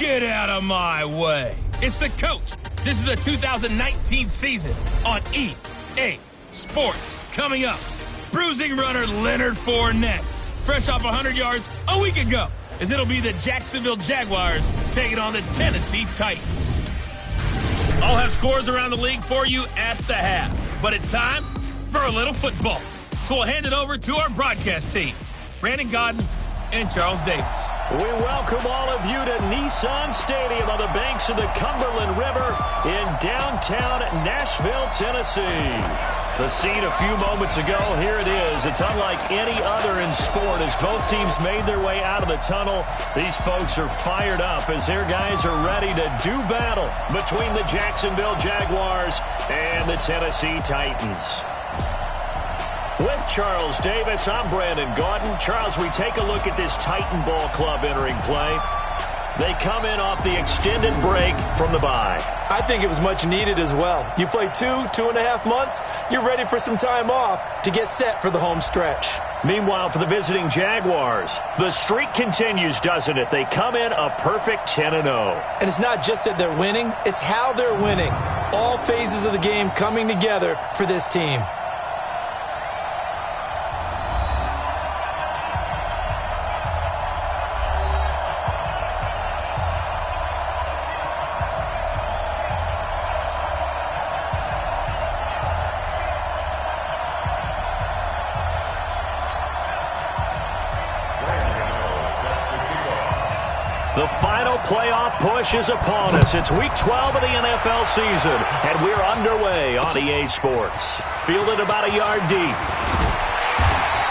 Get out of my way. It's the coach. This is the 2019 season on EA Sports. Coming up, bruising runner Leonard Fournette, fresh off 100 yards a week ago, as it'll be the Jacksonville Jaguars taking on the Tennessee Titans. I'll have scores around the league for you at the half, but it's time for a little football. So we'll hand it over to our broadcast team, Brandon Godden and Charles Davis. We welcome all of you to Nissan Stadium on the banks of the Cumberland River in downtown Nashville, Tennessee. The scene a few moments ago, here it is. It's unlike any other in sport as both teams made their way out of the tunnel. These folks are fired up as their guys are ready to do battle between the Jacksonville Jaguars and the Tennessee Titans. With Charles Davis, I'm Brandon Gaudin. Charles, we take a look at this Titan Ball Club entering play. They come in off the extended break from the bye. I think it was much needed as well. You play 2.5 months, you're ready for some time off to get set for the home stretch. Meanwhile, for the visiting Jaguars, the streak continues, doesn't it? They come in a perfect 10-0. And it's not just that they're winning, it's how they're winning. All phases of the game coming together for this team. The final playoff push is upon us. It's Week 12 of the NFL season, and we're underway on EA Sports. Fielded about a yard deep.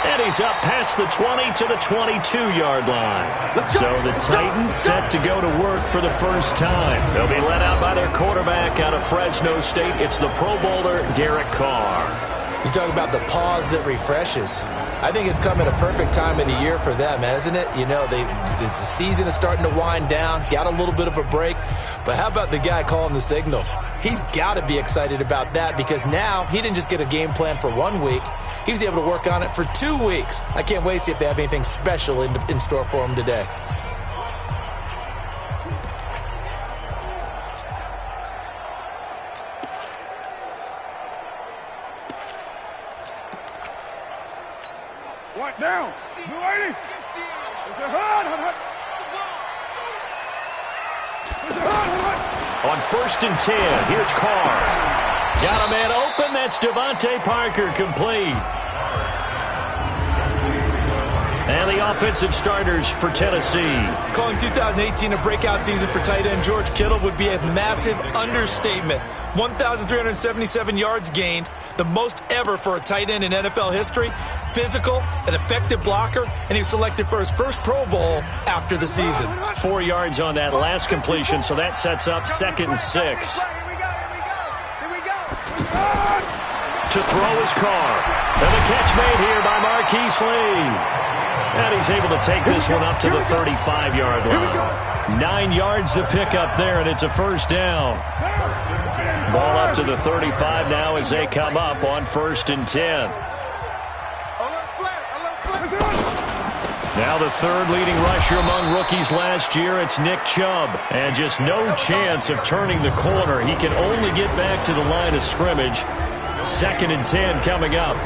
And he's up past the 20 to the 22-yard line. So the Titans set to go to work for the first time. They'll be led out by their quarterback out of Fresno State. It's the Pro Bowler, Derek Carr. You talk about the pause that refreshes. I think it's come at a perfect time of the year for them, hasn't it? You know, the season is starting to wind down, got a little bit of a break. But how about the guy calling the signals? He's got to be excited about that because now he didn't just get a game plan for 1 week. He was able to work on it for 2 weeks. I can't wait to see if they have anything special in store for him today. What now? You ready? On 1st and 10, here's Carr. Got a man open. That's Devontae Parker, complete. And the offensive starters for Tennessee. Calling 2018 a breakout season for tight end George Kittle would be a massive understatement. 1,377 yards gained, the most ever for a tight end in NFL history. Physical, an effective blocker, and he was selected for his first Pro Bowl after the season. 4 yards on that last completion, so that sets up 2nd and 6. To throw his Carr. And the catch made here by Marquise Lee. And he's able to take this one up to the 35-yard line. 9 yards to pick up there, and it's a first down. Ball up to the 35 now as they come up on 1st and 10. Now the third leading rusher among rookies last year, it's Nick Chubb. And just no chance of turning the corner. He can only get back to the line of scrimmage. 2nd and 10 coming up.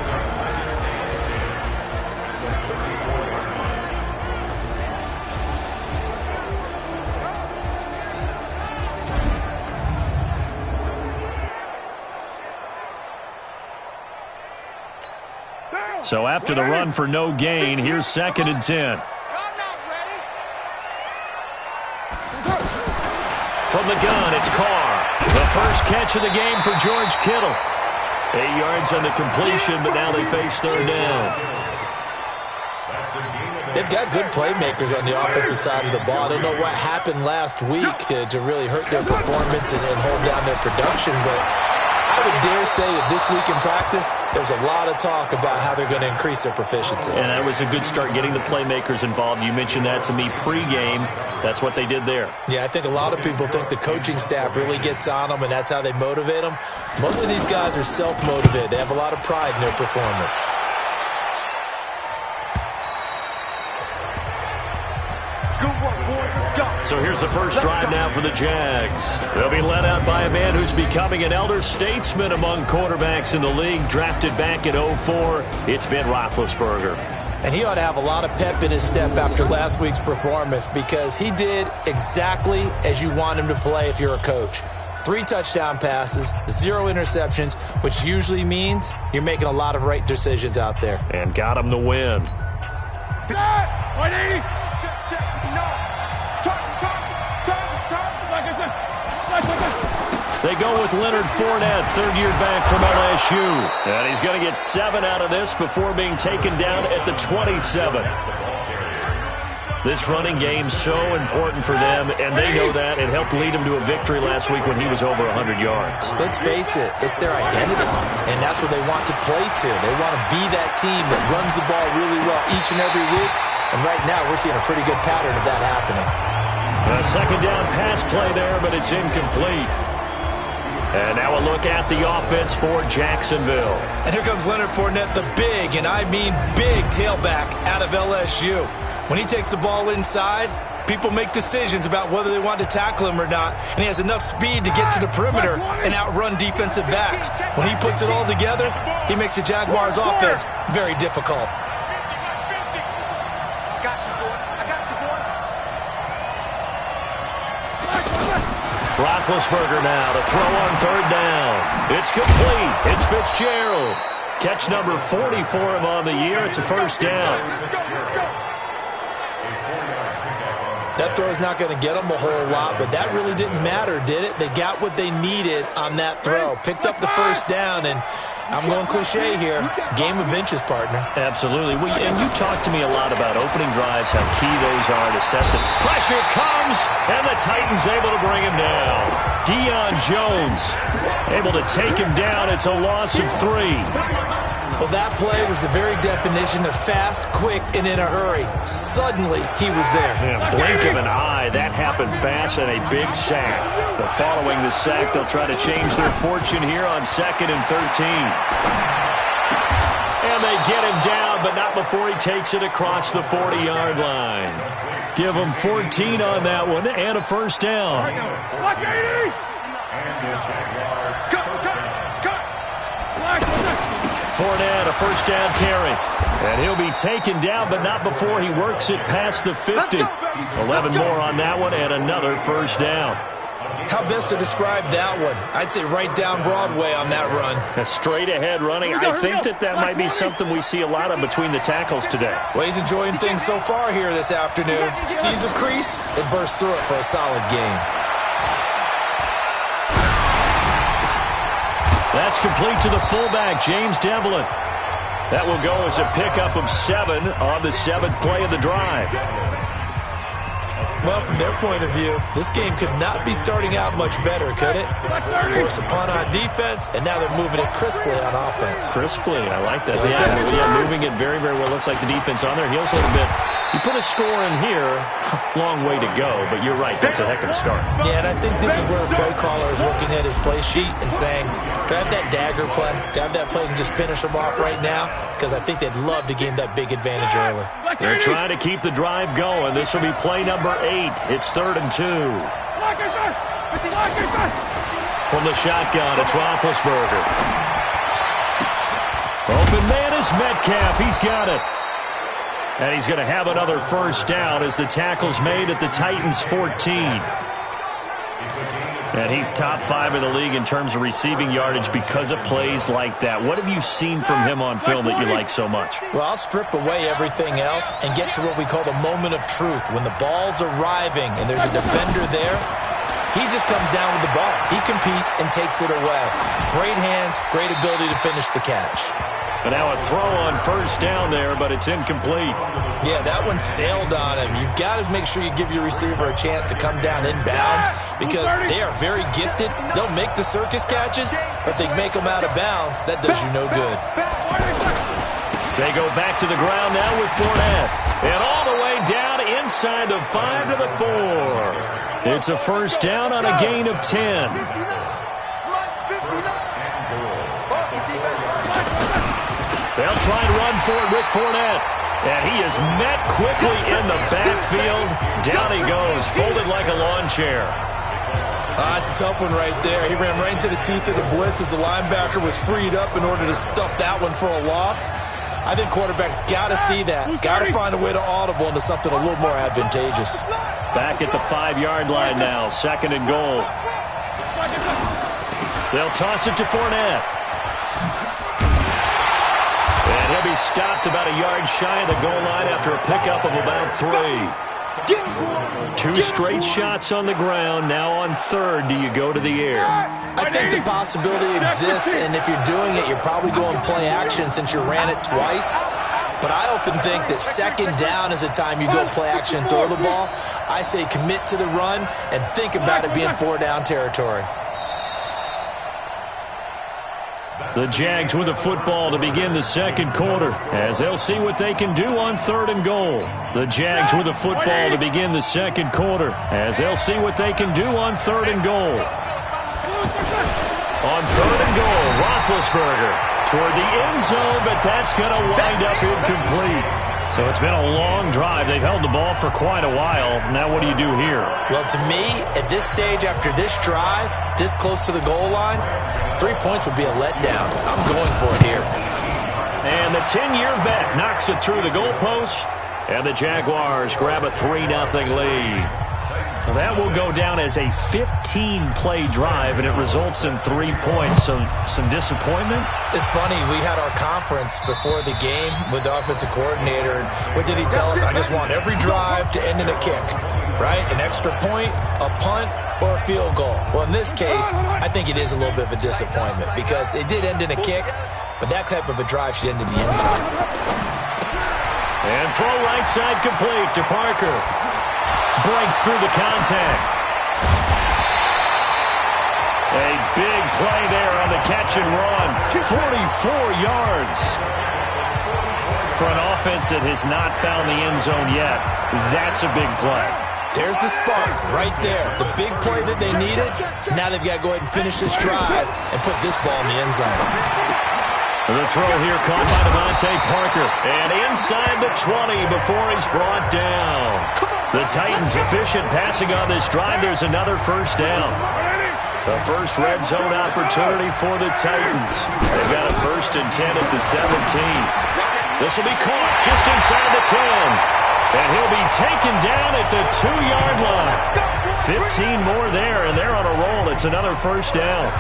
So after the run for no gain, here's 2nd and 10. From the gun, it's Carr. The first catch of the game for George Kittle. 8 yards on the completion, but now they face 3rd down. They've got good playmakers on the offensive side of the ball. I don't know what happened last week to really hurt their performance and hold down their production, but I would dare say that this week in practice, there's a lot of talk about how they're going to increase their proficiency. And that was a good start getting the playmakers involved. You mentioned that to me pregame. That's what they did there. Yeah, I think a lot of people think the coaching staff really gets on them, and that's how they motivate them. Most of these guys are self-motivated. They have a lot of pride in their performance. Good work, boys. Let's go. So here's the first drive now for the Jags. They'll be led out by a man who's becoming an elder statesman among quarterbacks in the league, drafted back in 2004. It's Ben Roethlisberger. And he ought to have a lot of pep in his step after last week's performance because he did exactly as you want him to play if you're a coach. 3 touchdown passes, 0 interceptions, which usually means you're making a lot of right decisions out there. And got him the win. 180. They go with Leonard Fournette, third-year back from LSU. And he's going to get 7 out of this before being taken down at the 27. This running game's so important for them, and they know that. It helped lead them to a victory last week when he was over 100 yards. Let's face it, it's their identity, and that's what they want to play to. They want to be that team that runs the ball really well each and every week, and right now we're seeing a pretty good pattern of that happening. A second down pass play there, but it's incomplete. And now a look at the offense for Jacksonville. And here comes Leonard Fournette, the big, and I mean big, tailback out of LSU. When he takes the ball inside, people make decisions about whether they want to tackle him or not, and he has enough speed to get to the perimeter and outrun defensive backs. When he puts it all together, he makes the Jaguars' offense very difficult. Roethlisberger now to throw on third down. It's complete. It's Fitzgerald. Catch number 40 for him on the year. It's a first down. That throw is not going to get them a whole lot, but that really didn't matter, did it? They got what they needed on that throw. Picked up the first down, and I'm going cliche here. Game of inches, partner. Absolutely. And you talk to me a lot about opening drives, how key those are to set the pressure comes, and the Titans able to bring him down. Deion Jones able to take him down. It's a loss of 3. Well, that play was the very definition of fast, quick, and in a hurry. Suddenly, he was there. Yeah, blink of an eye. That happened fast and a big sack. But following the sack, they'll try to change their fortune here on 2nd and 13. And they get him down, but not before he takes it across the 40-yard line. Give him 14 on that one and a first down. Fournette, a first down carry. And he'll be taken down, but not before he works it past the 50. 11 more on that one and another first down. How best to describe that one? I'd say right down Broadway on that run. A straight-ahead running. I think that might be something we see a lot of between the tackles today. Well, he's enjoying things so far here this afternoon. Sees a crease and bursts through it for a solid game. That's complete to the fullback, James Devlin. That will go as a pickup of 7 on the 7th play of the drive. Well, from their point of view, this game could not be starting out much better, could it? Force a punt on defense, and now they're moving it crisply on offense. Crisply, I like that. Yeah, moving it very, very well. Looks like the defense on their heels a little bit. You put a score in here, long way to go, but you're right, that's a heck of a start. Yeah, and I think this is where the play caller is looking at his play sheet and saying, do I have that dagger play? Do I have that play and just finish them off right now? Because I think they'd love to gain that big advantage early. They're trying to keep the drive going. This will be play number 8. It's 3rd and 2. From the shotgun, it's Roethlisberger. Open man is Metcalf. He's got it. And he's going to have another first down as the tackle's made at the Titans' 14. And he's top 5 in the league in terms of receiving yardage because of plays like that. What have you seen from him on film that you like so much? Well, I'll strip away everything else and get to what we call the moment of truth. When the ball's arriving and there's a defender there, he just comes down with the ball. He competes and takes it away. Great hands, great ability to finish the catch. And now a throw on first down there, but it's incomplete. Yeah, that one sailed on him. You've got to make sure you give your receiver a chance to come down inbounds because they are very gifted. They'll make the circus catches, but they make them out of bounds. That does you no good. They go back to the ground now with Fournette. And all the way down inside the 5 to the 4. It's a first down on a gain of 10. They'll try and run for it with Fournette. And he is met quickly in the backfield. Down he goes, folded like a lawn chair. It's a tough one right there. He ran right into the teeth of the blitz as the linebacker was freed up in order to stuff that one for a loss. I think quarterbacks got to see that. Got to find a way to audible into something a little more advantageous. Back at the 5-yard line now, 2nd and goal. They'll toss it to Fournette. And he'll be stopped about a yard shy of the goal line after a pickup of about 3. 2 straight shots on the ground. Now on 3rd, do you go to the air? I think the possibility exists, and if you're doing it, you're probably going play action since you ran it twice. But I often think that 2nd down is a time you go play action and throw the ball. I say commit to the run and think about it being 4-down territory. The Jags with the football to begin the 2nd quarter as they'll see what they can do on 3rd and goal. The Jags with the football to begin the 2nd quarter as they'll see what they can do on 3rd and goal. On 3rd and goal, Roethlisberger toward the end zone, but that's going to wind up incomplete. So it's been a long drive. They've held the ball for quite a while. Now what do you do here? Well, to me, at this stage after this drive, this close to the goal line, 3 points would be a letdown. I'm going for it here. And the 10-year vet knocks it through the goalpost, and the Jaguars grab a 3-0 lead. Well, that will go down as a 15-play drive, and it results in 3 points. So some disappointment? It's funny. We had our conference before the game with the offensive coordinator, and what did he tell us? I just want every drive to end in a kick, right? An extra point, a punt, or a field goal. Well, in this case, I think it is a little bit of a disappointment because it did end in a kick, but that type of a drive should end in the end zone. And throw right side complete to Parker. Breaks through the contact. A big play there on the catch and run. 44 yards. For an offense that has not found the end zone yet, that's a big play. There's the spark right there. The big play that they needed. Now they've got to go ahead and finish this drive and put this ball in the end zone. The throw here caught by Devontae Parker. And inside the 20 before he's brought down. The Titans efficient passing on this drive. There's another 1st down. The first red zone opportunity for the Titans. They've got a 1st and 10 at the 17. This will be caught just inside the 10. And he'll be taken down at the 2-yard line. 15 more there, and they're on a roll. It's another 1st down.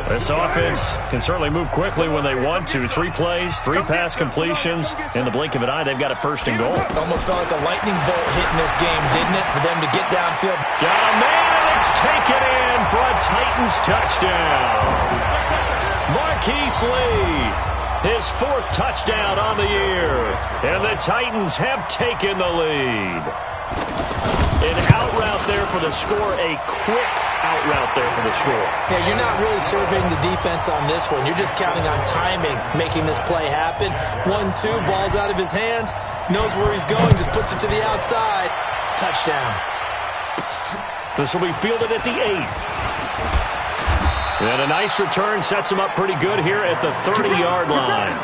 This offense can certainly move quickly when they want to. 3 plays, 3 pass completions. In the blink of an eye, they've got a 1st and goal. Almost felt like a lightning bolt hitting this game, didn't it? For them to get downfield. Got a man, and it's taken in for a Titans touchdown. Marquise Lee, his 4th touchdown on the year. And the Titans have taken the lead. An out route there for the score, a quick out route there for the score. Yeah, you're not really surveying the defense on this one. You're just counting on timing, making this play happen. 1-2, ball's out of his hands, knows where he's going, just puts it to the outside. Touchdown. This will be fielded at the 8. And a nice return sets him up pretty good here at the 30-yard line.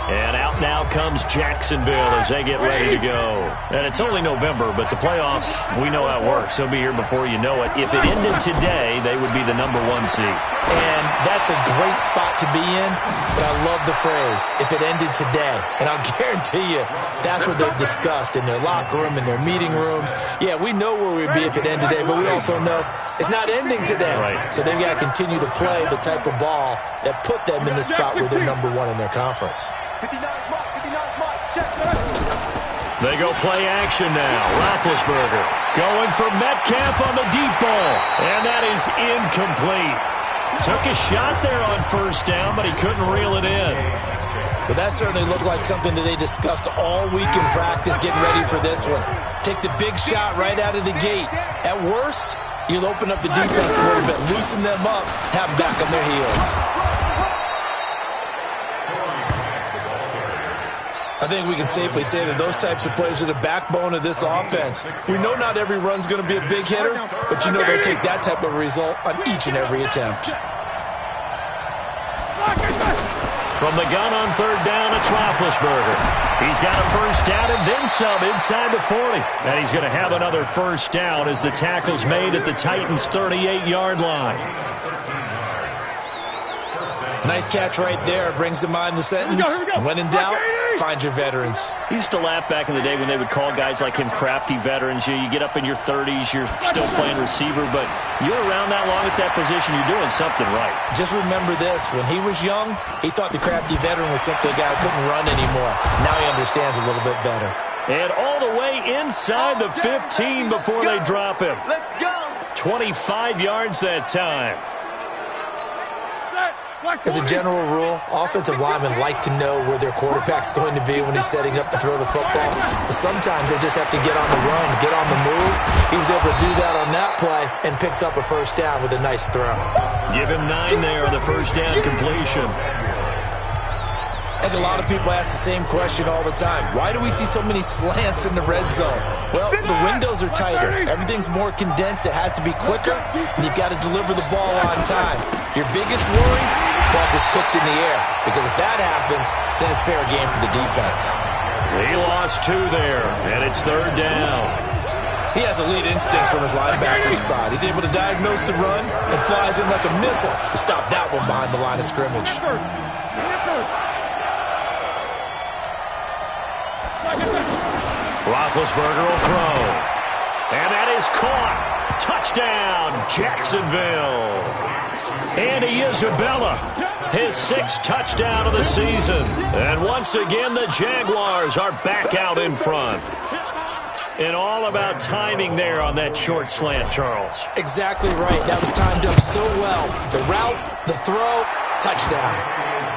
And out now comes Jacksonville as they get ready to go. And it's only November, but the playoffs, we know how it works. They'll be here before you know it. If it ended today, they would be the number 1 seed. And that's a great spot to be in, but I love the phrase, if it ended today. And I'll guarantee you, that's what they've discussed in their locker room, in their meeting rooms. Yeah, we know where we'd be if it ended today, but we also know it's not ending today. Right. So they've got to continue to play the type of ball that put them in the spot where they're number 1 in their conference. They go play action now. Roethlisberger going for Metcalf on the deep ball. And that is incomplete. Took a shot there on 1st down, but he couldn't reel it in. But that certainly looked like something that they discussed all week in practice getting ready for this one. Take the big shot right out of the gate. At worst, you'll open up the defense a little bit, loosen them up, have them back on their heels. I think we can safely say that those types of plays are the backbone of this offense. We know not every run's going to be a big hitter, but you know they'll take that type of result on each and every attempt. From the gun on third down, it's Roethlisberger. He's got a first down and then some inside the 40. And he's going to have another first down as the tackle's made at the Titans' 38-yard line. Nice catch right there. Brings to mind the sentence, when in doubt, find your veterans. He used to laugh back in the day when they would call guys like him crafty veterans. You get up in your 30s, you're still playing receiver, but you're around that long at that position, you're doing something right. Just remember this. When he was young, he thought the crafty veteran was simply a guy who couldn't run anymore. Now he understands a little bit better. And all the way inside the 15 before they drop him. 25 yards that time. As a general rule, offensive linemen like to know where their quarterback's going to be when he's setting up to throw the football. But sometimes they just have to get on the run, get on the move. He was able to do that on that play and picks up a first down with a nice throw. Give him 9 there on the first down completion. And a lot of people ask the same question all the time. Why do we see so many slants in the red zone? Well, the windows are tighter. Everything's more condensed. It has to be quicker, and you've got to deliver the ball on time. Your biggest worry? Ball gets tipped in the air. Because if that happens, then it's fair game for the defense. He lost 2 there, and it's third down. He has elite instincts from his linebacker spot. He's able to diagnose the run and flies in like a missile to stop that one behind the line of scrimmage. Roethlisberger will throw. And that is caught. Touchdown, Jacksonville. Andy Isabella, his 6th touchdown of the season. And once again, the Jaguars are back out in front. And all about timing there on that short slant, Charles. Exactly right. That was timed up so well. The route, the throw, touchdown.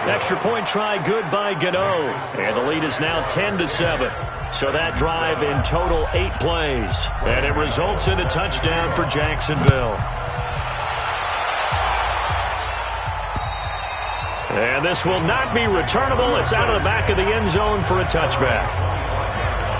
Extra point try good by Gano. And the lead is now 10-7. So that drive in total 8 plays. And it results in a touchdown for Jacksonville. And this will not be returnable. It's out of the back of the end zone for a touchback.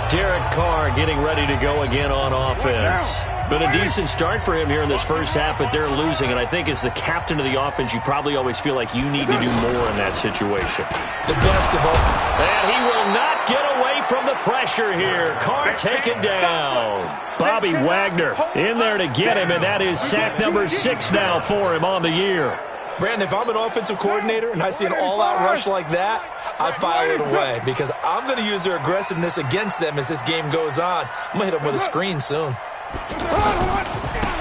Derek Carr getting ready to go again on offense. Been a decent start for him here in this first half, but they're losing. And I think as the captain of the offense, you probably always feel like you need to do more in that situation. The best of all. And he will not get away from the pressure here. Carr taken down. Bobby Wagner in there to get him, and that is sack number 6 now for him on the year. Brandon, if I'm an offensive coordinator and I see an all-out rush like that, I file it away because I'm going to use their aggressiveness against them as this game goes on. I'm going to hit them with a screen soon.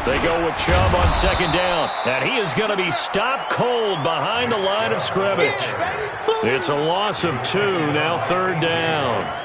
They go with Chubb on second down, and he is going to be stopped cold behind the line of scrimmage. It's a loss of 2, now third down.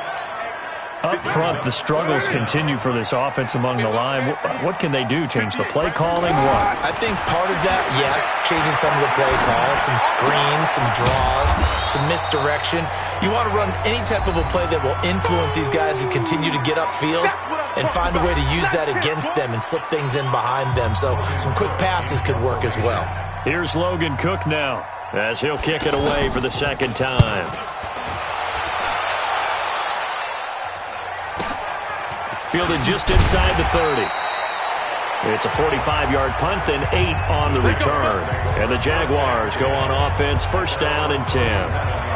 Up front, the struggles continue for this offense among the line. What can they do? Change the play calling? What? I think part of that, yes, changing some of the play calls, some screens, some draws, some misdirection. You want to run any type of a play that will influence these guys and continue to get upfield and find a way to use that against them and slip things in behind them. So some quick passes could work as well. Here's Logan Cook now as he'll kick it away for the second time. Fielded just inside the 30. It's a 45-yard punt, then 8 on the return. And the Jaguars go on offense, first down and 10.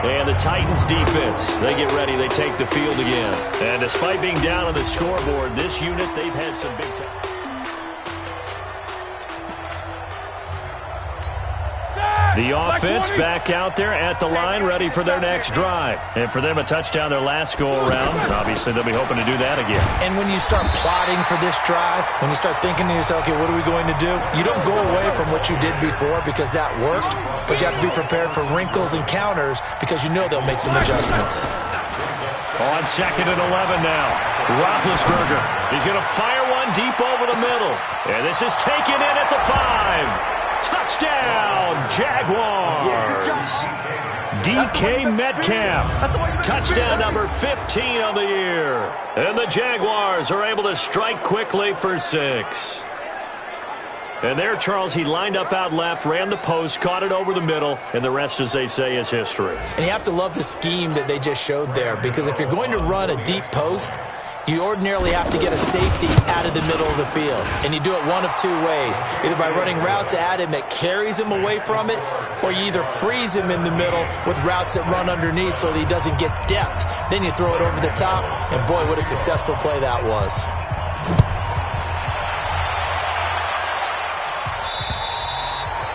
And the Titans defense, they get ready, they take the field again. And despite being down on the scoreboard, this unit, they've had some big time. The offense back out there at the line, ready for their next drive. And for them, a touchdown their last go-around. Obviously, they'll be hoping to do that again. And when you start plotting for this drive, when you start thinking to yourself, okay, what are we going to do? You don't go away from what you did before because that worked, but you have to be prepared for wrinkles and counters because you know they'll make some adjustments. On second and 11 now. Roethlisberger. He's going to fire one deep over the middle. And this is taken in at the 5. Touchdown, Jaguars. DK Metcalf. Touchdown number 15 on the year. And the Jaguars are able to strike quickly for 6. And there, Charles, he lined up out left, ran the post, caught it over the middle, and the rest, as they say, is history. And you have to love the scheme that they just showed there because if you're going to run a deep post, you ordinarily have to get a safety out of the middle of the field. And you do it one of two ways. Either by running routes at him that carries him away from it, or you either freeze him in the middle with routes that run underneath so that he doesn't get depth. Then you throw it over the top, and boy, what a successful play that was.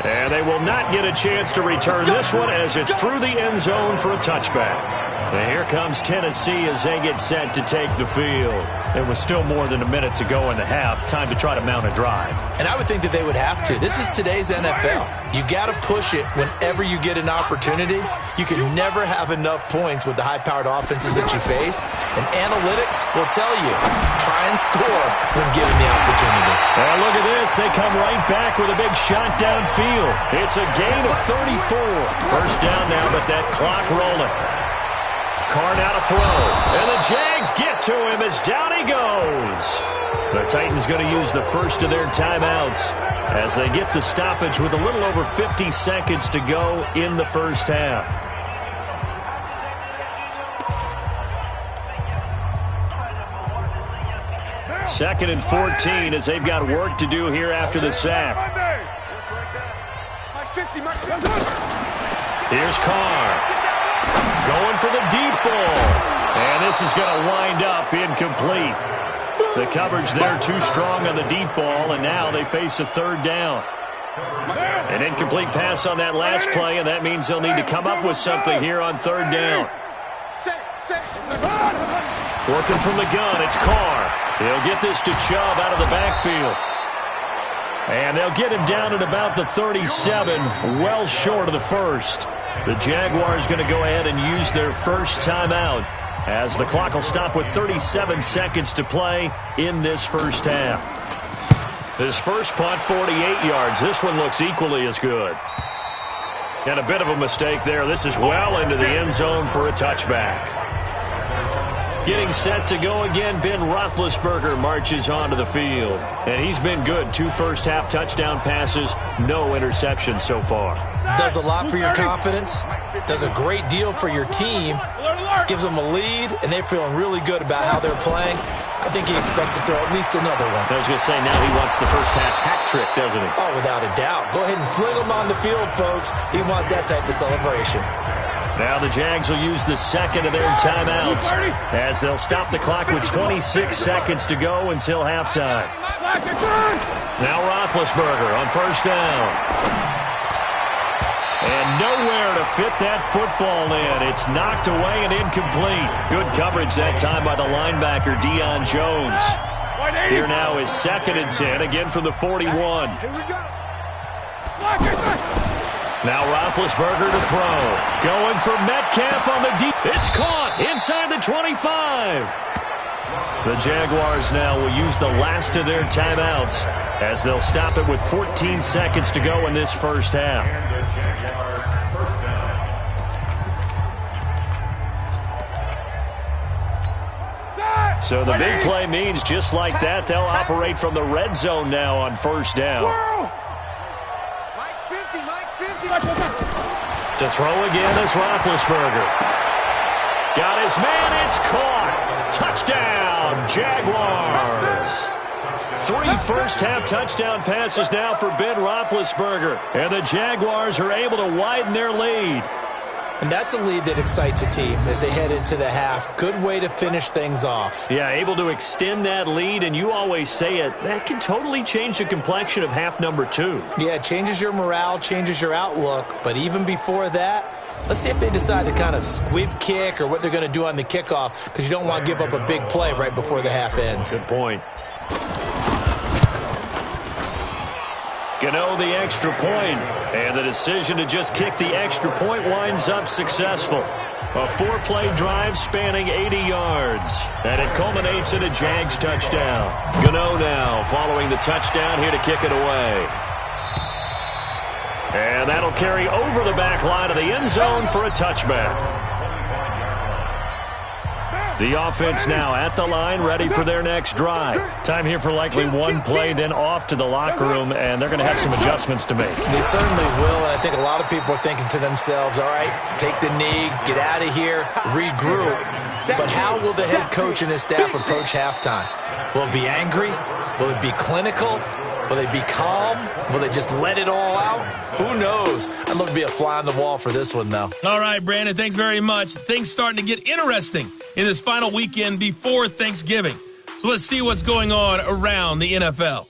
And they will not get a chance to return this one as it's through the end zone for a touchback. And here comes Tennessee as they get set to take the field. There was still more than a minute to go in the half. Time to try to mount a drive. And I would think that they would have to. This is today's NFL. You got to push it whenever you get an opportunity. You can never have enough points with the high-powered offenses that you face. And analytics will tell you, try and score when given the opportunity. And look at this. They come right back with a big shot downfield. It's a gain of 34. First down now, but that clock rolling. Carr now to throw, and the Jags get to him as down he goes. The Titans going to use the first of their timeouts as they get the stoppage with a little over 50 seconds to go in the first half. Second and 14 as they've got work to do here after the sack. Here's Carr. Going for the deep ball. And this is going to wind up incomplete. The coverage there too strong on the deep ball, and now they face a third down. An incomplete pass on that last play, and that means they'll need to come up with something here on third down. Working from the gun, it's Carr. He'll get this to Chubb out of the backfield. And they'll get him down at about the 37, well short of the first. The Jaguars going to go ahead and use their first timeout as the clock will stop with 37 seconds to play in this first half. His first punt, 48 yards. This one looks equally as good. And a bit of a mistake there. This is well into the end zone for a touchback. Getting set to go again, Ben Roethlisberger marches onto the field. And he's been good. 2 first-half touchdown passes, no interceptions so far. Does a lot for your confidence, does a great deal for your team, gives them a lead, and they're feeling really good about how they're playing. I think he expects to throw at least another one. I was going to say, now he wants the first-half hat trick, doesn't he? Oh, without a doubt. Go ahead and fling him on the field, folks. He wants that type of celebration. Now the Jags will use the second of their timeouts as they'll stop the clock with 26 seconds to go until halftime. Now Roethlisberger on first down. And nowhere to fit that football in. It's knocked away and incomplete. Good coverage that time by the linebacker, Deion Jones. Here now is 2nd and 10, again from the 41. Here we go. Now Roethlisberger to throw. Going for Metcalf on the deep. It's caught inside the 25. The Jaguars now will use the last of their timeouts as they'll stop it with 14 seconds to go in this first half. So the big play means just like that, they'll operate from the red zone now on first down. To throw again is Roethlisberger. Got his man, it's caught. Touchdown, Jaguars. 3 first-half touchdown passes now for Ben Roethlisberger. And the Jaguars are able to widen their lead. And that's a lead that excites a team as they head into the half. Good way to finish things off. Yeah, able to extend that lead, and you always say it, that can totally change the complexion of half number 2. Yeah, it changes your morale, changes your outlook. But even before that, let's see if they decide to kind of squib kick or what they're going to do on the kickoff, because you don't want to give up a big play right before the half ends. Good point. Gano the extra point, and the decision to just kick the extra point winds up successful. A 4-play drive spanning 80 yards, and it culminates in a Jags touchdown. Gano now following the touchdown here to kick it away. And that'll carry over the back line of the end zone for a touchback. The offense now at the line, ready for their next drive. Time here for likely one play, then off to the locker room, and they're going to have some adjustments to make. They certainly will, and I think a lot of people are thinking to themselves, all right, take the knee, get out of here, regroup. But how will the head coach and his staff approach halftime? Will it be angry? Will it be clinical? Will they be calm? Will they just let it all out? Who knows? I'd love to be a fly on the wall for this one, though. All right, Brandon, thanks very much. Things starting to get interesting in this final weekend before Thanksgiving. So let's see what's going on around the NFL.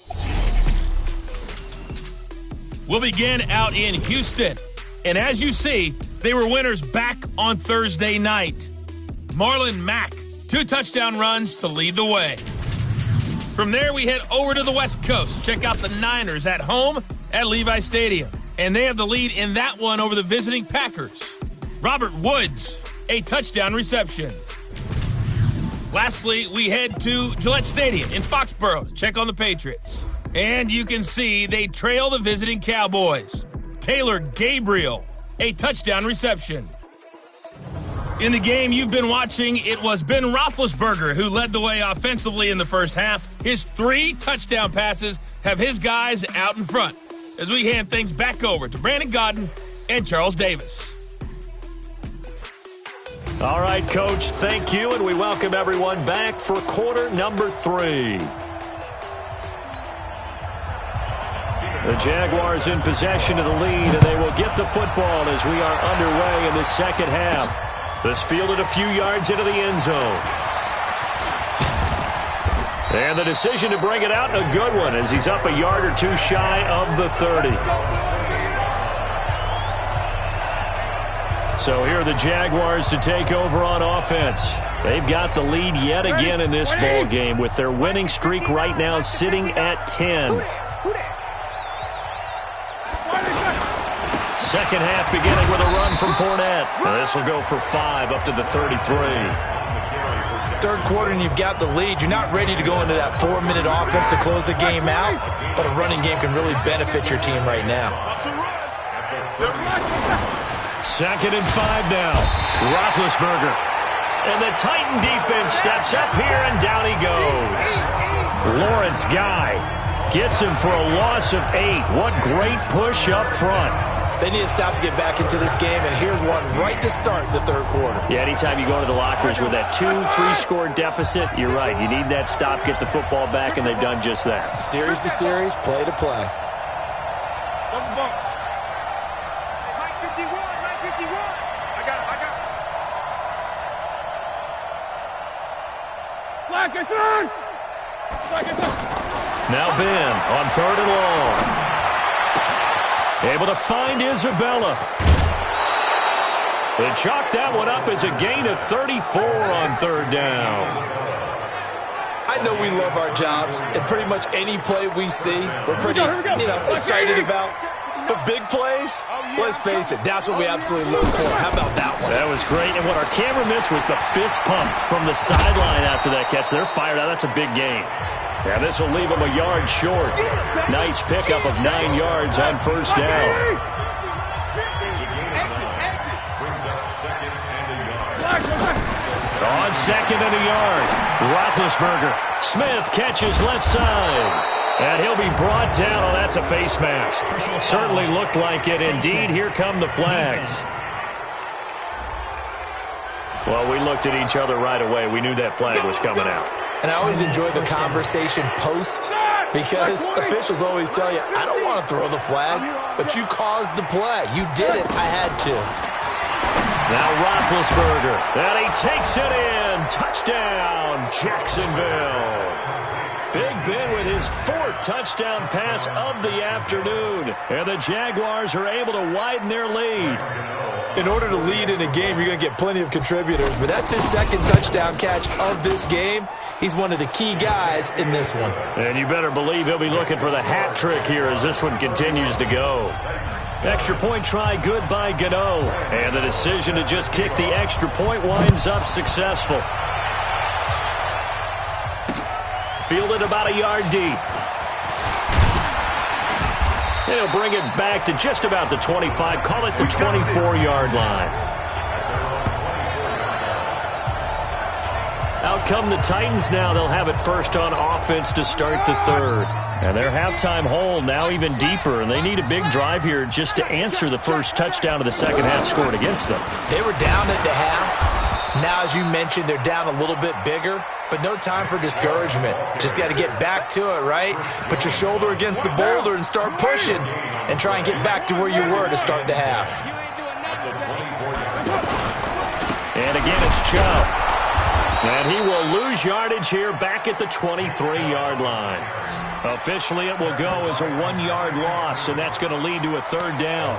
We'll begin out in Houston. And as you see, they were winners back on Thursday night. Marlon Mack, 2 touchdown runs to lead the way. From there, we head over to the West Coast. Check out the Niners at home at Levi Stadium. And they have the lead in that one over the visiting Packers. Robert Woods, a touchdown reception. Lastly, we head to Gillette Stadium in Foxborough to check on the Patriots. And you can see they trail the visiting Cowboys. Taylor Gabriel, a touchdown reception. In the game you've been watching, it was Ben Roethlisberger who led the way offensively in the first half. His 3 touchdown passes have his guys out in front as we hand things back over to Brandon Godden and Charles Davis. All right, Coach, thank you, and we welcome everyone back for quarter number 3. The Jaguars in possession of the lead, and they will get the football as we are underway in the second half. This fielded a few yards into the end zone. And the decision to bring it out, a good one, as he's up a yard or 2 shy of the 30. So here are the Jaguars to take over on offense. They've got the lead yet again in this ball game with their winning streak right now sitting at 10. Second half beginning with a run from Fournette. And this will go for 5 up to the 33. Third quarter and you've got the lead. You're not ready to go into that 4-minute offense to close the game out, but a running game can really benefit your team right now. Second and 5 now. Roethlisberger. And the Titan defense steps up here, and down he goes. Lawrence Guy gets him for a loss of 8. What great push up front. They need to stop to get back into this game, and here's one right to start the third quarter. Yeah, anytime you go to the lockers with that 2-3 score deficit, you're right. You need that stop, get the football back, and they've done just that. Series to series, play to play. Now Ben on 3rd and long. Able to find Isabella. They chalk that one up as a gain of 34 on 3rd down. I know we love our jobs, and pretty much any play we see, we're pretty, excited about. But big plays, let's face it, that's what we absolutely look for. How about that one? That was great, and what our camera missed was the fist pump from the sideline after that catch. They're fired out. That's a big gain. Yeah, this will leave them a yard short. Nice pickup of 9 yards on 1st down. On 2nd and a yard, Roethlisberger. Smith catches left side. And he'll be brought down. Oh, that's a face mask. Certainly looked like it. Indeed, here come the flags. Well, we looked at each other right away. We knew that flag was coming out. And I always enjoy the conversation post because officials always tell you, I don't want to throw the flag, but you caused the play. You did it. I had to. Now Roethlisberger. And he takes it in. Touchdown, Jacksonville. Big Ben with his 4th touchdown pass of the afternoon. And the Jaguars are able to widen their lead. In order to lead in a game, you're going to get plenty of contributors, but that's his 2nd touchdown catch of this game. He's one of the key guys in this one. And you better believe he'll be looking for the hat trick here as this one continues to go. Extra point try good by Gano. And the decision to just kick the extra point winds up successful. Fielded about a yard deep. They'll bring it back to just about the 25. Call it the 24-yard line. Out come the Titans now. They'll have it first on offense to start the 3rd. And their halftime hole now even deeper. And they need a big drive here just to answer the first touchdown of the second half scored against them. They were down at the half. Now, as you mentioned, they're down a little bit bigger, but no time for discouragement. Just got to get back to it, right? Put your shoulder against the boulder and start pushing and try and get back to where you were to start the half. And again, it's Chubb. And he will lose yardage here back at the 23-yard line. Officially, it will go as a 1-yard loss, and that's going to lead to a third down.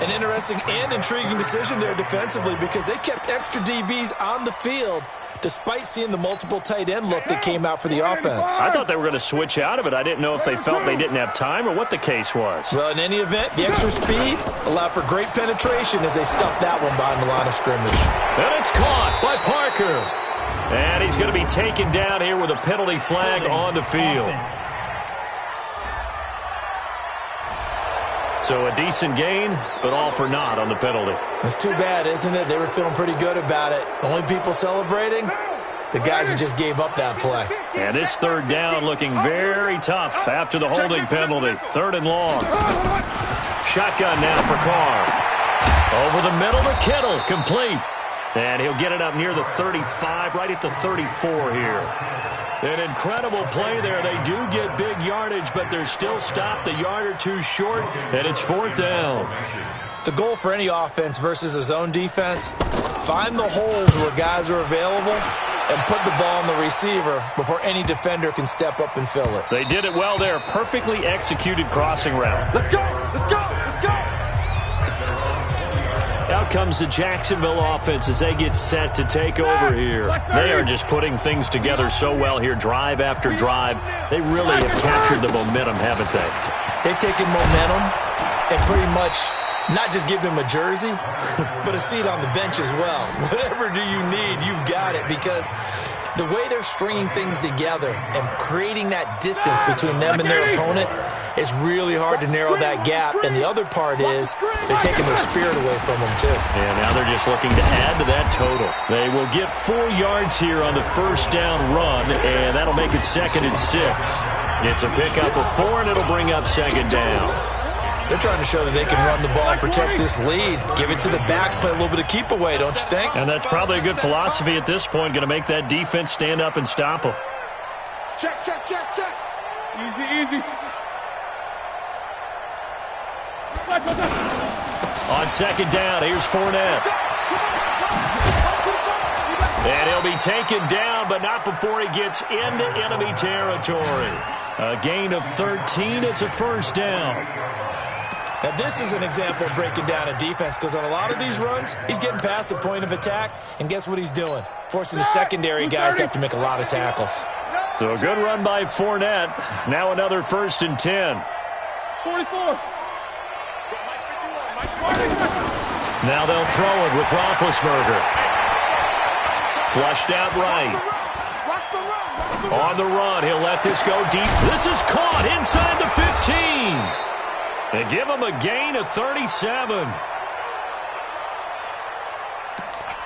An interesting and intriguing decision there defensively because they kept extra DBs on the field despite seeing the multiple tight end look that came out for the offense. I thought they were going to switch out of it. I didn't know if they felt they didn't have time or what the case was. Well, in any event, the extra speed allowed for great penetration as they stuffed that one behind the line of scrimmage. And it's caught by Parker. And he's going to be taken down here with a penalty flag on the field. So a decent gain, but all for naught on the penalty. It's too bad, isn't it? They were feeling pretty good about it. The only people celebrating, the guys who just gave up that play. And this third down looking very tough after the holding penalty. 3rd and long. Shotgun now for Carr. Over the middle to Kittle, complete. And he'll get it up near the 35, right at the 34 here. An incredible play there. They do get big yardage, but they're still stopped a yard or two short, and it's 4th down. The goal for any offense versus a zone defense, find the holes where guys are available and put the ball on the receiver before any defender can step up and fill it. They did it well there. Perfectly executed crossing route. Let's go! Let's go! Let's go! Out comes the Jacksonville offense as they get set to take over here. They are just putting things together so well here, drive after drive. They really have captured the momentum, haven't they? They've taken momentum and pretty much not just give him a jersey, but a seat on the bench as well. Whatever do you need, you've got it, because the way they're stringing things together and creating that distance between them and their opponent, it's really hard to narrow that gap. And the other part is they're taking their spirit away from them, too. And now they're just looking to add to that total. They will get 4 yards here on the first down run, and that'll make it 2nd and 6. It's a pickup of 4, and it'll bring up 2nd down. They're trying to show that they can run the ball and protect this lead. Give it to the backs, play a little bit of keep away, don't you think? And that's probably a good philosophy at this point, going to make that defense stand up and stop them. Check, check, check, check. Easy, easy. On 2nd down, here's Fournette. And he'll be taken down, but not before he gets into enemy territory. A gain of 13, it's a 1st down. Now, this is an example of breaking down a defense, because on a lot of these runs, he's getting past the point of attack, and guess what he's doing? Forcing the secondary guys to have to make a lot of tackles. So a good run by Fournette. Now another 1st and 10. 44. Now they'll throw it with Roethlisberger. Flushed out right. On the run, he'll let this go deep. This is caught inside the 15. They give him a gain of 37.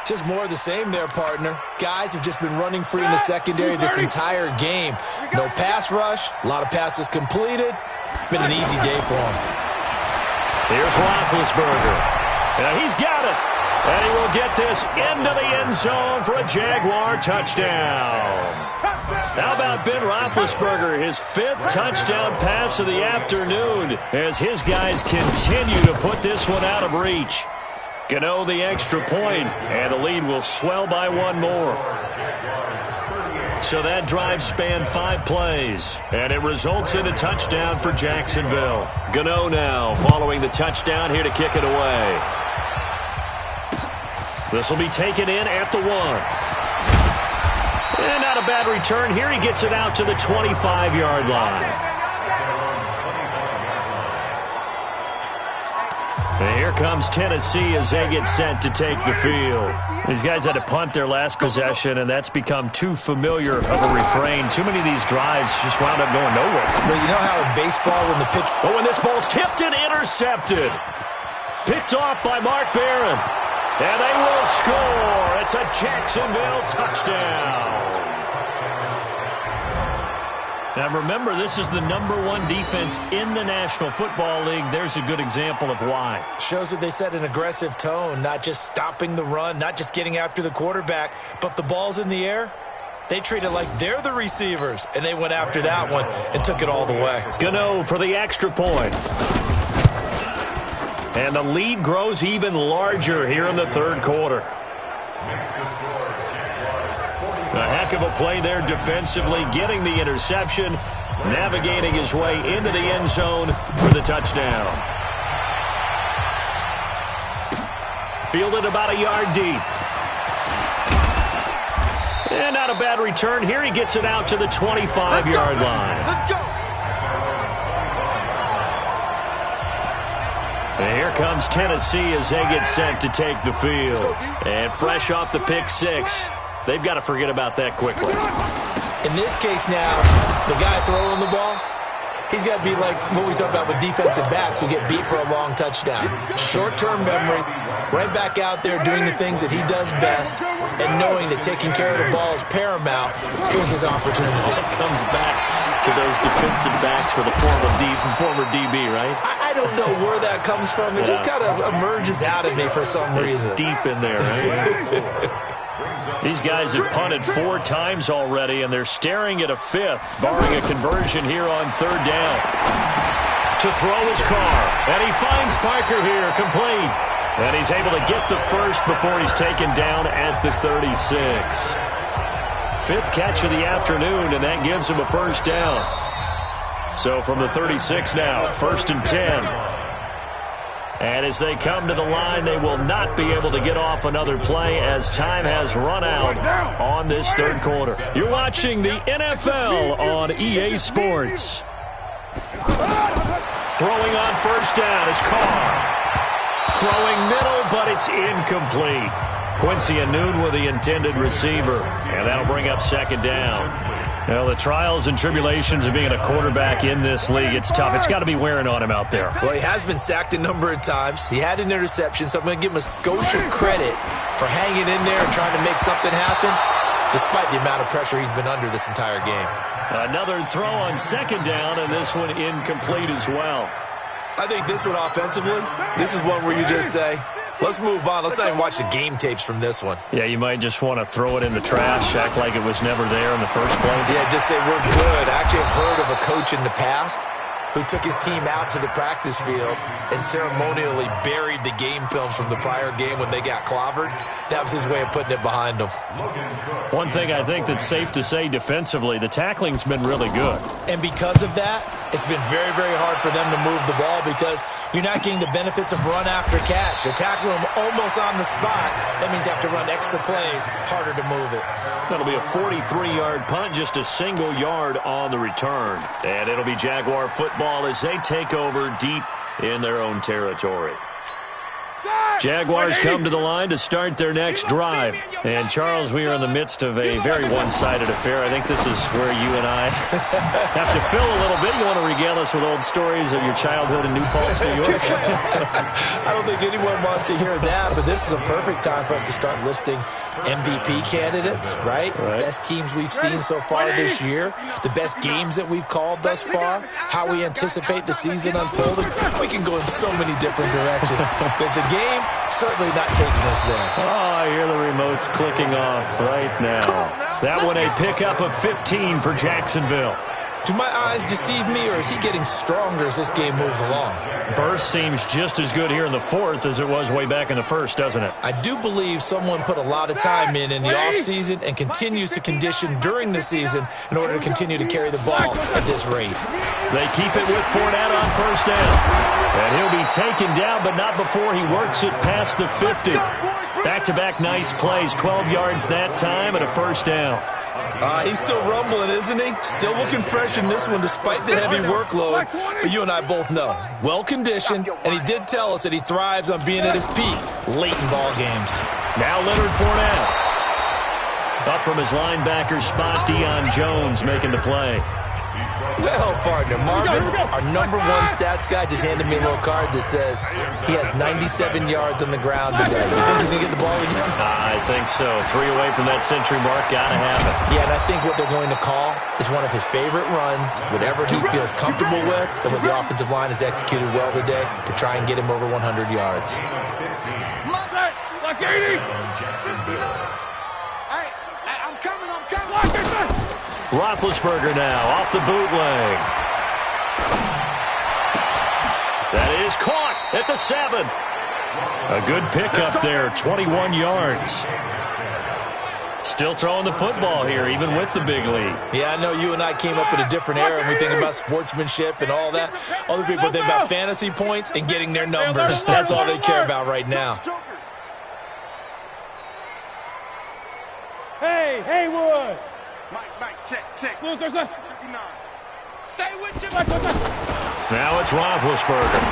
Just more of the same there, partner. Guys have just been running free in the secondary this entire game. No pass rush, a lot of passes completed. Been an easy day for him. Here's Roethlisberger. And he's got it. And he will get this into the end zone for a Jaguar touchdown. How about Ben Roethlisberger, his 5th touchdown pass of the afternoon, as his guys continue to put this one out of reach. Gano the extra point, and the lead will swell by 1 more. So that drive spanned 5 plays, and it results in a touchdown for Jacksonville. Gano now following the touchdown here to kick it away. This will be taken in at the 1. And not a bad return here. He gets it out to the 25-yard line. And here comes Tennessee as they get set to take the field. These guys had to punt their last possession, and that's become too familiar of a refrain. Too many of these drives just wound up going nowhere. Well, you know how in baseball when the pitch... But when this ball's tipped and intercepted. Picked off by Mark Barron. And they will score. It's a Jacksonville touchdown. Now remember, this is the #1 defense in the National Football League. There's a good example of why. Shows that they set an aggressive tone, not just stopping the run, not just getting after the quarterback, but if the ball's in the air, they treat it like they're the receivers, and they went after that one and took it all the way. Gano for the extra point. And the lead grows even larger here in the third quarter. A heck of a play there defensively, getting the interception, navigating his way into the end zone for the touchdown. Fielded about a yard deep. And not a bad return here. He gets it out to the 25-yard line. Let's go. And here comes Tennessee as they get set to take the field. And fresh off the pick six, they've got to forget about that quickly. In this case now, the guy throwing the ball, he's got to be like what we talk about with defensive backs who get beat for a long touchdown. Short-term memory, right back out there doing the things that he does best, and knowing that taking care of the ball is paramount. Here's his opportunity. It comes back to those defensive backs for the former DB, right? I don't know where that comes from. It just kind of emerges out of me for some reason. It's deep in there, right? These guys have punted 4 times already, and they're staring at a 5th, barring a conversion here on 3rd down. To throw his car, and he finds Parker here, complete. And he's able to get the first before he's taken down at the 36. 5th catch of the afternoon, and that gives him a first down. So from the 36 now, 1st and 10. And as they come to the line, they will not be able to get off another play as time has run out on this third quarter. You're watching the NFL on EA Sports. Throwing on first down is Carr. Throwing middle, but it's incomplete. Quincy Anoon with the intended receiver. And that'll bring up 2nd down. Well, the trials and tribulations of being a quarterback in this league, it's tough. It's got to be wearing on him out there. Well, he has been sacked a number of times. He had an interception, so I'm going to give him a skosh of credit for hanging in there and trying to make something happen, despite the amount of pressure he's been under this entire game. Another throw on 2nd down, and this one incomplete as well. I think this one offensively, this is one where you just say, let's move on. Let's not even watch the game tapes from this one. Yeah, you might just want to throw it in the trash, act like it was never there in the first place. Yeah, just say we're good. I actually have heard of a coach in the past who took his team out to the practice field and ceremonially buried the game film from the prior game when they got clobbered. That was his way of putting it behind them. One thing I think that's safe to say defensively, the tackling's been really good. And because of that, it's been very, very hard for them to move the ball because you're not getting the benefits of run after catch. They're tackling them almost on the spot. That means you have to run extra plays, harder to move it. That'll be a 43-yard punt, just a single yard on the return. And it'll be Jaguar football as they take over deep in their own territory. Jaguars come to the line to start their next drive. And, Charles, we are in the midst of a very one-sided affair. I think this is where you and I have to fill a little bit. You want to regale us with old stories of your childhood in New Paltz, New York? I don't think anyone wants to hear that, but this is a perfect time for us to start listing MVP candidates, right? Best teams we've seen so far this year, the best games that we've called thus far, how we anticipate the season unfolding. We can go in so many different directions because the game certainly not taking us there. Oh, I hear the remotes clicking off right now. That one a pickup of 15 for Jacksonville. Do my eyes deceive me, or is he getting stronger as this game moves along? Burst seems just as good here in the 4th as it was way back in the 1st, doesn't it? I do believe someone put a lot of time in the offseason and continues to condition during the season in order to continue to carry the ball at this rate. They keep it with Fournette on first down. And he'll be taken down, but not before he works it past the 50. Back-to-back nice plays, 12 yards that time and a first down. He's still rumbling, isn't he? Still looking fresh in this one despite the heavy workload. But you and I both know, well-conditioned, and he did tell us that he thrives on being at his peak late in ball games. Now Leonard Fournette. Up from his linebacker spot, Deion Jones making the play. Well, partner, Marvin, our #1 stats guy just handed me a little card that says he has 97 yards on the ground today. You think he's going to get the ball again? I think so. 3 away from that century mark. Got to have it. Yeah, and I think what they're going to call is one of his favorite runs, whatever he feels comfortable with, and what the offensive line has executed well today to try and get him over 100 yards. Like 80. Hey, I'm coming. Roethlisberger now off the bootleg. That is caught at the 7. A good pickup there, 21 yards. Still throwing the football here, even with the big lead. Yeah, I know you and I came up in a different era, and we think about sportsmanship and all that. Other people think about fantasy points and getting their numbers. That's all they care about right now. Hey, Haywood. Mike, check. Look, there's a 59. Stay with you, Mike. Now it's Roethlisberger.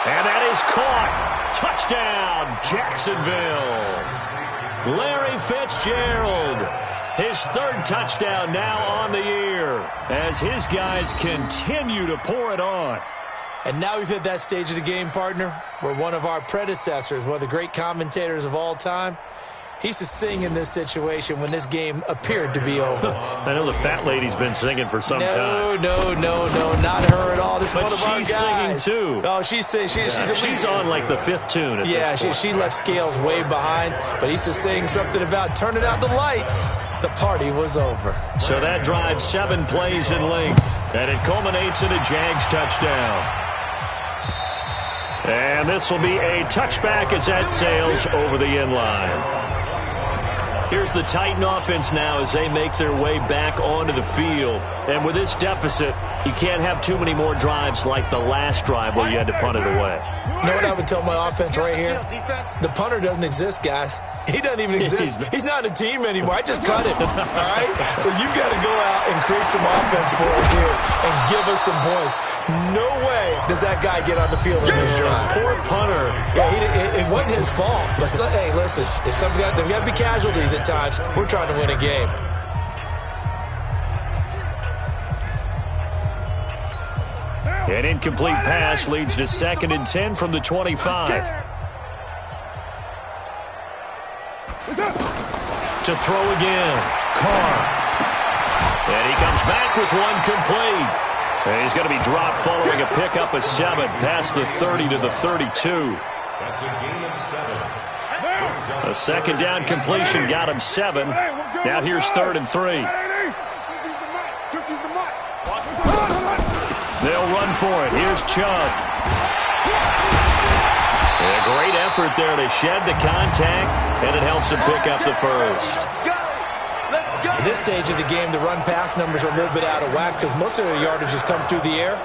And that is caught. Touchdown, Jacksonville. Larry Fitzgerald. His 3rd touchdown now on the year as his guys continue to pour it on. And now we've hit that stage of the game, partner, where one of our predecessors, one of the great commentators of all time, he used to sing in this situation when this game appeared to be over. I know the fat lady's been singing for some time. No, not her at all. This is but one of our guys. She's singing too. Oh, she's singing. She's on like the 5th tune at this point. She left Scales way behind, but he used to sing something about turning out the lights. The party was over. So that drives 7 plays in length, and it culminates in a Jags touchdown. And this will be a touchback as that sails over the end line. Here's the Titan offense now as they make their way back onto the field. And with this deficit, you can't have too many more drives like the last drive where you had to punt it away. You know what I would tell my offense right here? The punter doesn't exist, guys. He doesn't even exist. He's not a team anymore. I just cut him, all right? So you've got to go out and create some offense for us here and give us some points. No way does that guy get on the field in this drive. Poor punter. Yeah, it wasn't his fault. But, hey, listen, there's got to be casualties at times. We're trying to win a game. An incomplete pass leads to 2nd and 10 from the 25. To throw again, Carr. And he comes back with one complete. And he's going to be dropped following a pickup of 7 past the 30 to the 32. That's a gain of 7. A 2nd down completion got him 7. Now here's 3rd and 3. They'll run for it. Here's Chubb. A great effort there to shed the contact, and it helps him pick up the 1st. At this stage of the game, the run-pass numbers are a little bit out of whack because most of the yardage has come through the air.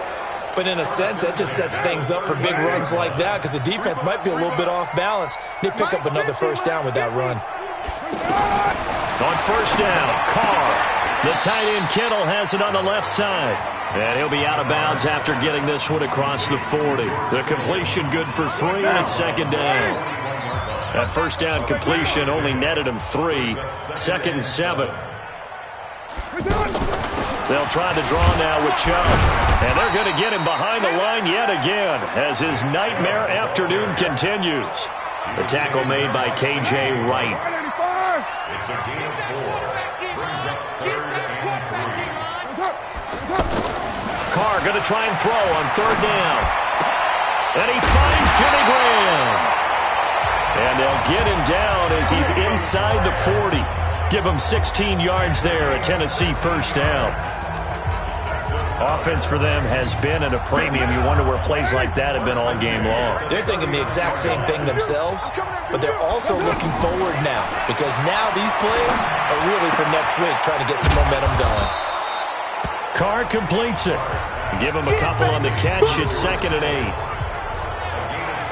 But in a sense, that just sets things up for big runs like that because the defense might be a little bit off balance. They pick up another 1st down with that run. On 1st down, Carr. The tight end Kittle has it on the left side. And he'll be out of bounds after getting this one across the 40. The completion good for 3, and it's 2nd down. That 1st down completion only netted him 3. 2nd and 7. They'll try to draw now with Chubb. And they're going to get him behind the line yet again as his nightmare afternoon continues. The tackle made by K.J. Wright. It's a gain of 4. Brings up 3rd and 3. Carr going to try and throw on 3rd down. And he finds Jimmy Graham. And they'll get him down as he's inside the 40. Give him 16 yards there, a Tennessee 1st down. Offense for them has been at a premium. You wonder where plays like that have been all game long. They're thinking the exact same thing themselves, but they're also looking forward now because now these plays are really for next week, trying to get some momentum going. Carr completes it. Give him a couple on the catch. It's 2nd and 8.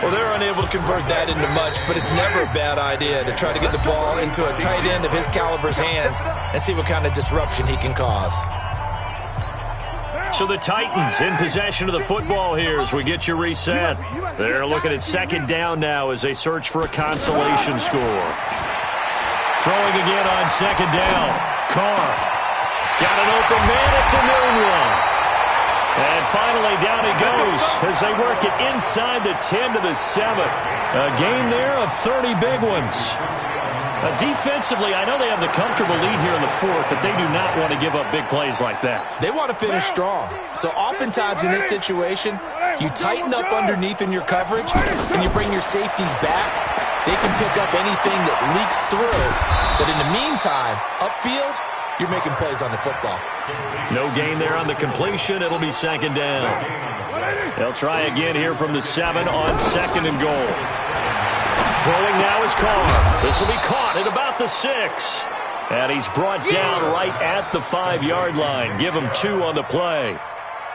Well, they're unable to convert that into much, but it's never a bad idea to try to get the ball into a tight end of his caliber's hands and see what kind of disruption he can cause. So the Titans in possession of the football here as we get you reset. They're looking at 2nd down now as they search for a consolation score. Throwing again on 2nd down. Carr. Got an open man. It's a noon run. And finally down he goes as they work it inside the 10 to the 7. A gain there of 30 big ones. Defensively, I know they have the comfortable lead here in the fourth, but they do not want to give up big plays like that. They want to finish strong. So oftentimes in this situation, you tighten up underneath in your coverage, and you bring your safeties back. They can pick up anything that leaks through. But in the meantime, upfield, you're making plays on the football. No gain there on the completion. It'll be second down. They'll try again here from the 7 on second and goal. Throwing now is Carr. This will be caught at about the 6. And he's brought down right at the 5-yard line. Give him 2 on the play.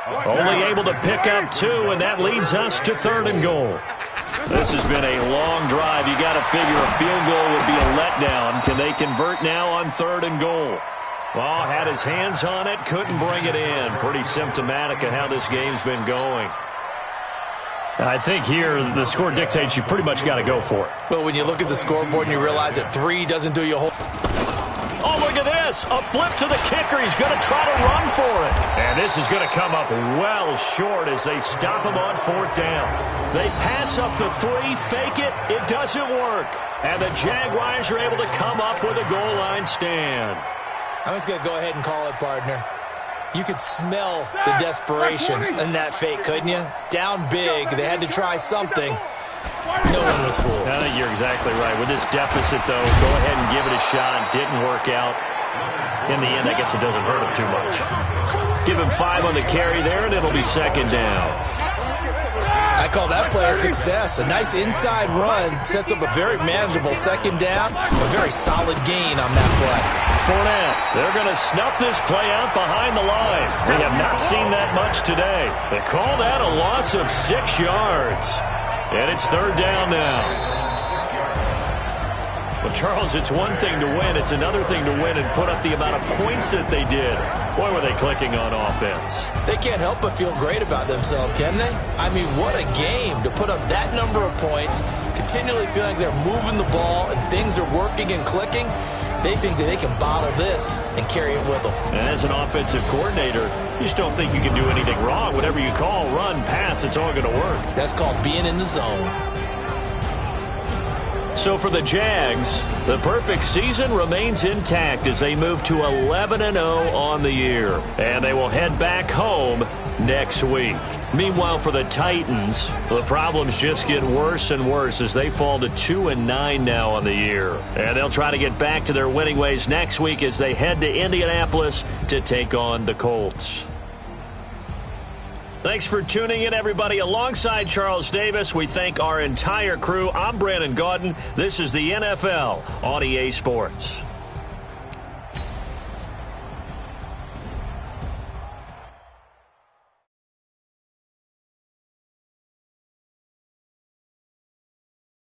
Only able to pick up 2, and that leads us to third and goal. This has been a long drive. You got to figure a field goal would be a letdown. Can they convert now on third and goal? Well, had his hands on it, couldn't bring it in. Pretty symptomatic of how this game's been going. I think here the score dictates you pretty much got to go for it. Well, when you look at the scoreboard and you realize that 3 doesn't do you a whole... Oh, look at this. A flip to the kicker. He's going to try to run for it. And this is going to come up well short as they stop him on fourth down. They pass up the 3, fake it. It doesn't work. And the Jaguars are able to come up with a goal line stand. I'm just going to go ahead and call it, partner. You could smell the desperation in that fake, couldn't you? Down big. They had to try something. No one was fooled. I think you're exactly right. With this deficit, though, go ahead and give it a shot. Didn't work out. In the end, I guess it doesn't hurt him too much. Give him 5 on the carry there, and it'll be second down. I call that play a success. A nice inside run sets up a very manageable second down. A very solid gain on that play. Fournette, they're going to snuff this play out behind the line. We have not seen that much today. They call that a loss of 6 yards. And it's third down now. Well, Charles, it's one thing to win. It's another thing to win and put up the amount of points that they did. Boy, were they clicking on offense. They can't help but feel great about themselves, can they? I mean, what a game to put up that number of points, continually feeling like they're moving the ball and things are working and clicking. They think that they can bottle this and carry it with them. And as an offensive coordinator, you just don't think you can do anything wrong. Whatever you call, run, pass, it's all going to work. That's called being in the zone. So for the Jags, the perfect season remains intact as they move to 11-0 on the year. And they will head back home next week. Meanwhile, for the Titans, the problems just get worse and worse as they fall to 2-9 now on the year. And they'll try to get back to their winning ways next week as they head to Indianapolis to take on the Colts. Thanks for tuning in, everybody. Alongside Charles Davis, we thank our entire crew. I'm Brandon Gaudin. This is the NFL on EA Sports.